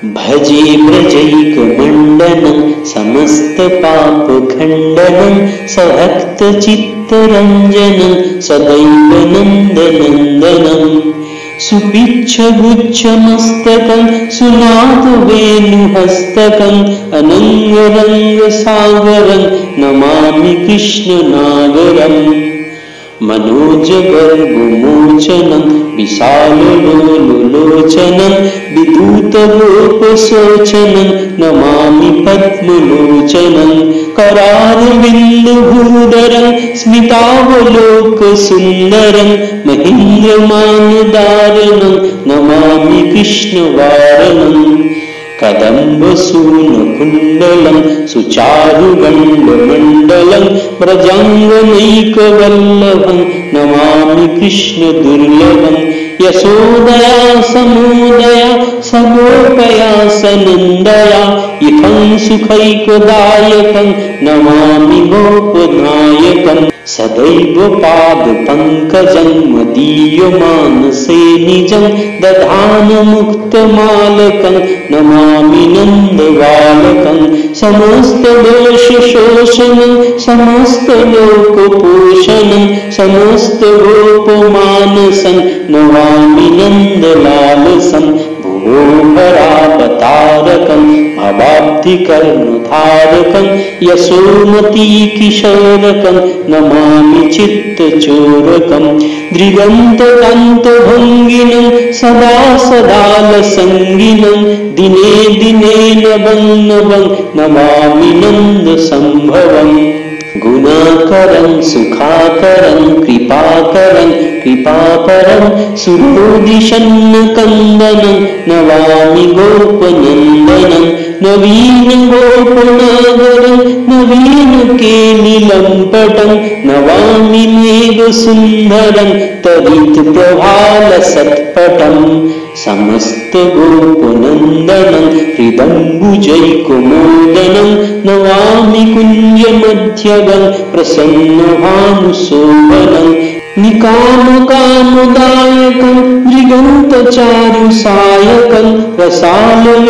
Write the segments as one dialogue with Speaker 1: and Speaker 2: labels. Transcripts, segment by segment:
Speaker 1: भजे व्रजैकमण्डनं समस्तपापखण्डनं सभक्तचित्तरञ्जनं सदैव नन्दनन्दनं सुपिच्छगुच्छमस्तकं सुनादवेणुहस्तकम् अनङ्गरङ्गसागरं नमामि कृष्णनागरम् मनोजगर्वमोचनं विशाललोलुलोचनं विदूतगोपशोचनं नमामि पद्मलोचनं करारविन्दभूधरं स्मितावलोकसुन्दरं महेन्द्रमानदारणं नमामि कृष्णवारणम् कदम्बसूनकुण्डलं सुचारुगण्डमण्डलं व्रजाङ्गनैकवल्लभं नमामि कृष्णदुर्लभं यशोदया समोदया सगोपया सनन्दया इत्थं सुखैकदायकं नमामि गोपनायकम् सदैव पादपङ्कजं मदीयमानसे निजं दधानमुक्तमालकं नमामि नन्दबालकं समस्तदोषशोषणं समस्तलोकपोषणं समस्तगोपमानसं नमामि नन्दलालसं भुवोहरावतारकं भवाब्धिकर्णधारकं यशोमतीकिशोरकं नमामि चित्तचोरकं दृगन्तकान्तभङ्गिनं सदा सदालसङ्गिनं दिने दिने नवं नवं नमामि नन्दसम्भवम् गुणाकरं सुखाकरं कृपाकरं कृपापरं सुरोदिषन्नकन्दनं नमामि गोपनन्दनं नवीनगोपनागरं नवीनकेलिलम्पटं नमामि मेघसुन्दरं तदितप्रभालसत्पटम् समस्तगोपनन्दनं हृदम्बुजैकमोदनं नमामि कुञ्जमध्यगं प्रसन्नभानुशोभनं निकामकामदायकं मृगन्तचारुसायकं रसालवेणुगायकं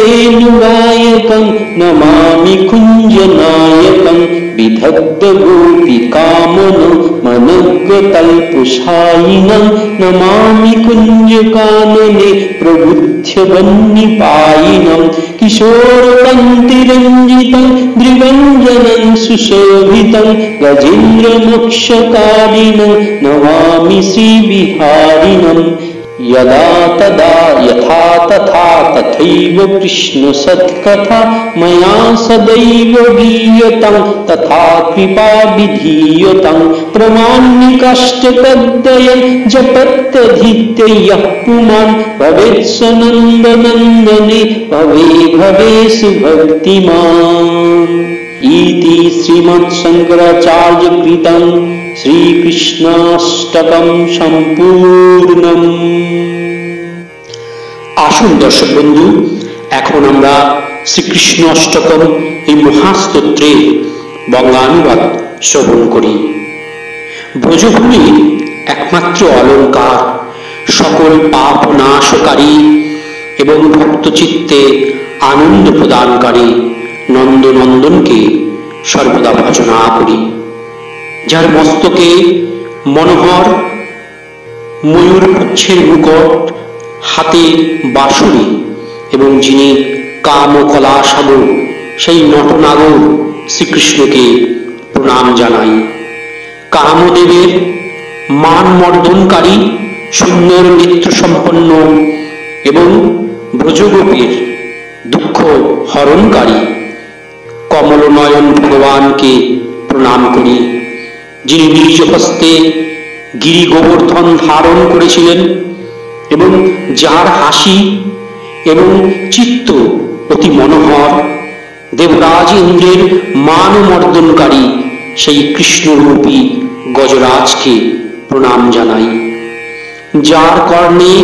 Speaker 1: नमामि कुञ्जनायकं विदग्धगोपिकामनं मनोज्ञतल्पुषायिनं नमामि कुञ्जकानने प्रबुध्यवह्निपायिनं किशोरपङ्क्तिरञ्जितं दृगञ्जनं सुशोभितं गजेन्द्रमोक्षकारिणं नमामि श्रीविहारिणम् यदा तदा यथा तथा तथैव कृष्णसत्कथा मया सदैव गीयतां तथा कृपा विधीयतां प्रमाणिकाष्टकद्वयं जपत्यधीत्य यः पुमान् भवेत् सनन्दनन्दने भवे भवे सुभक्तिमान् इति श्रीमद्शङ्कराचार्यकृतं श्रीकृष्णाष्टकं सम्पूर्णम्।
Speaker 2: আসুন দর্শক বন্ধু, এখন আমরা শ্রীকৃষ্ণ অষ্টকম এই মহাস্তোত্রের বঙ্গানুবাদ শ্রবণ করি। ব্রজভূমি একমাত্র অলঙ্কার, সকল পাপ নাশকারী এবং ভক্তচিত্তে আনন্দ প্রদানকারী নন্দনন্দনকে সর্বদা ভজনা করি। যার মস্তকে মনোহর ময়ূর পুচ্ছের মুকুট, হাতে বাঁশুরি এবং যিনি কাম ও কলা সাগর সেই নটনাগর শ্রীকৃষ্ণকে প্রণাম জানাই। কামদেবের মান মর্দনকারী সুন্দর নৃত্য সম্পন্ন এবং ব্রজগোপীর দুঃখ হরণকারী কমলনয়ন ভগবানকে প্রণাম করি, যিনি নিজ হস্তে গিরি গোবর্ধন ধারণ করেছিলেন এবং যার হাসি এবং চিত্ত অতি মনোহর। দেবরাজ ইন্দ্রের মান মর্দনকারী সেই কৃষ্ণরূপী গজরাজকে প্রণাম জানাই। যার কর্ণে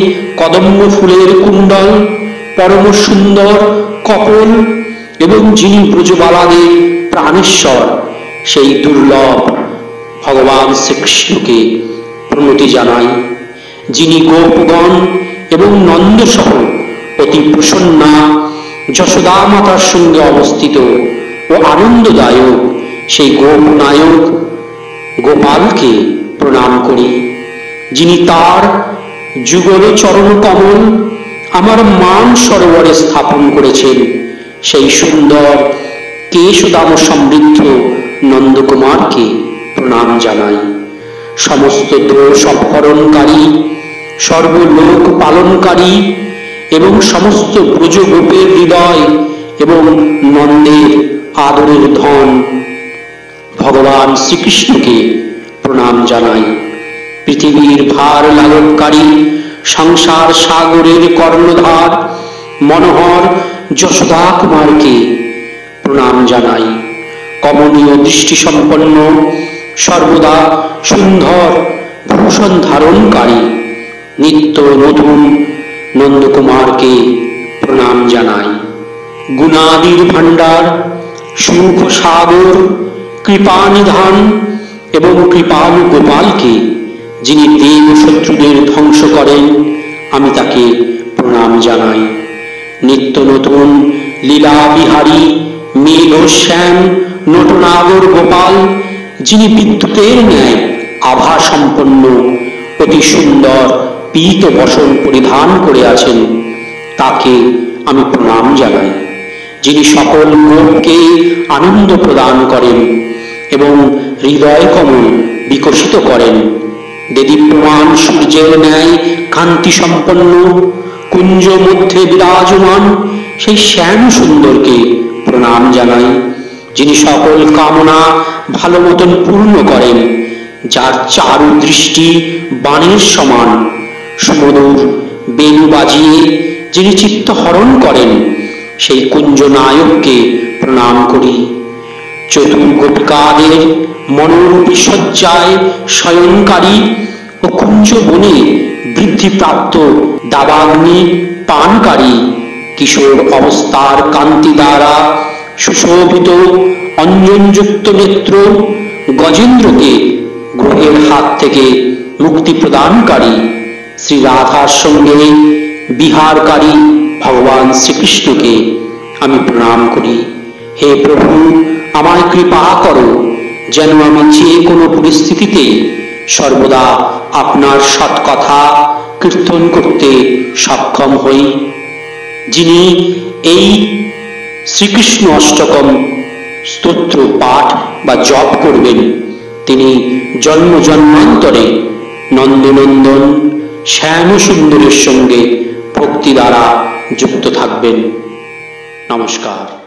Speaker 2: কদম্ব ফুলের কুণ্ডল, পরম সুন্দর কপল এবং যিনি ব্রজবালাদের প্রাণেশ্বর সেই দুর্লভ ভগবান শ্রীকৃষ্ণকে প্রণতি জানাই। যিনি গোপগণ এবং নন্দসহ অতি প্রসন্না যশোদা মাতার সঙ্গে অবস্থিত ও আনন্দদায়ক সেই গোপনায়ক গোপালকে প্রণাম করি, যিনি তার যুগল চরণ কমল আমার মান সরোবরে স্থাপন করেছেন। সেই সুন্দর কেশদাম সমৃদ্ধ নন্দকুমারকে প্রণাম জানাই। সমস্ত দোষ অপহরণকারী, সর্বলোক পালনকারী এবং সমস্ত ব্রজগোপের হৃদয় এবং নন্দের আদরের ধন ভগবান শ্রীকৃষ্ণকে প্রণাম জানাই। পৃথিবীর ভার লালনকারী, সংসার সাগরের কর্ণধার মনোহর যশোদা কুমারকে প্রণাম জানাই। কমনীয় দৃষ্টি সম্পন্ন, সর্বদা সুন্দর ভূষণ ধারণকারী নিত্য নতুন নন্দকুমারকে প্রণাম জানাই। গুণাদির ভাণ্ডার, সুখ সাগর, কৃপানিধান এবং কৃপালু গোপালকে, যিনি দেব শত্রুদের ধ্বংস করেন, আমি তাকে প্রণাম জানাই। নিত্য নতুন লীলা বিহারী মেঘ শ্যাম নটনাগর গোপাল, যিনি বিদ্যুতের ন্যায় আভা সম্পন্ন অতি সুন্দর পীত বসন পরিধান করে আছেন, তাকে আমি প্রণাম জানাই। যিনি সকল গোপকে আনন্দ প্রদান করেন এবং হৃদয় কমল বিকশিত করেন। দেদীপ্যমান সূর্যের ন্যায় কান্তি সম্পন্ন কুঞ্জ মধ্যে বিরাজমান সেই শ্যাম সুন্দরকে প্রণাম জানাই। যিনি সকল কামনা ভালো মতন পূর্ণ করেন, যার চারু দৃষ্টি বাণের সমান, সুমধুর বেণু বাজিয়ে যিনি চিত্ত হরণ করেন, সেই কুঞ্জ নায়ককে প্রণাম করি। চতুর্গোপিকাদের মনোরূপী সজ্জায় শয়নকারী ও কুঞ্জ বনে বৃদ্ধিপ্রাপ্ত দাবাগ্নি পানকারী কিশোর অবস্থার কান্তি দ্বারা সুশোভিত অঞ্জনযুক্ত নেত্র গজেন্দ্রকে গ্রহের হাত থেকে মুক্তি প্রদানকারী, শ্রী রাধার সঙ্গে বিহারকারী ভগবান শ্রীকৃষ্ণকে আমি প্রণাম করি। হে প্রভু, আমায় কৃপা করো, যেন আমি যে কোনো পরিস্থিতিতে সর্বদা আপনার সৎ কথা কীর্তন করতে সক্ষম হই। যিনি এই শ্রীকৃষ্ণ অষ্টকম স্তোত্র পাঠ বা জপ করবেন, তিনি জন্ম জন্মান্তরে নন্দনন্দন শ্যাম সুন্দরের সঙ্গে ভক্তি দ্বারা যুক্ত থাকবেন। নমস্কার।